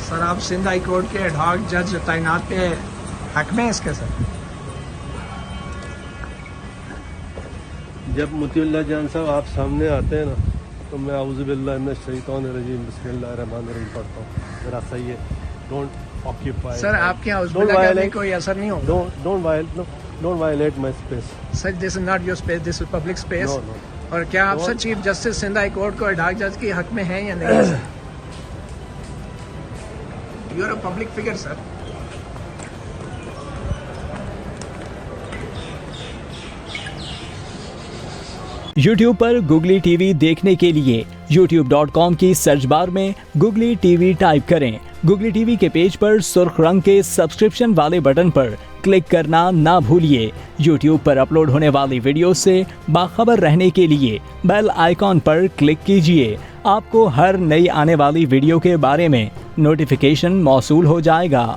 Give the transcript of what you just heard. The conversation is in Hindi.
सर आप सिंध हाई कोर्ट के एडहॉक जज तैनात पे हक में इसके सर? जब मोतीउल्लाह जान साहब आप सामने आते हैं ना तो मैं औज़ुबिल्लाहि मिनश शैतानिर्रजीम बिस्मिल्लाहिर्रहमानिर्रहीम पढ़ता हूँ। मेरा सही है। डोंट ऑक्यूपाई सर आपके यहाँ औज़ुबिल्लाह कहने कोई असर नहीं होगा? Don't violate my space. Sir this is not your space, this is public space. No और क्या आप sir chief justice Sindh high court को एडहॉक जज के हक में हैं या नहीं sir? You are a public figure sir. YouTube पर गुगली टीवी देखने के लिए youtube.com की सर्च बार में गुगली टीवी टाइप करें। गुगली टीवी के पेज पर सुर्ख रंग के सब्सक्रिप्शन वाले बटन पर क्लिक करना ना भूलिए। YouTube पर अपलोड होने वाली वीडियो से बाखबर रहने के लिए बेल आइकॉन पर क्लिक कीजिए। आपको हर नई आने वाली वीडियो के बारे में नोटिफिकेशन मौसूल हो जाएगा।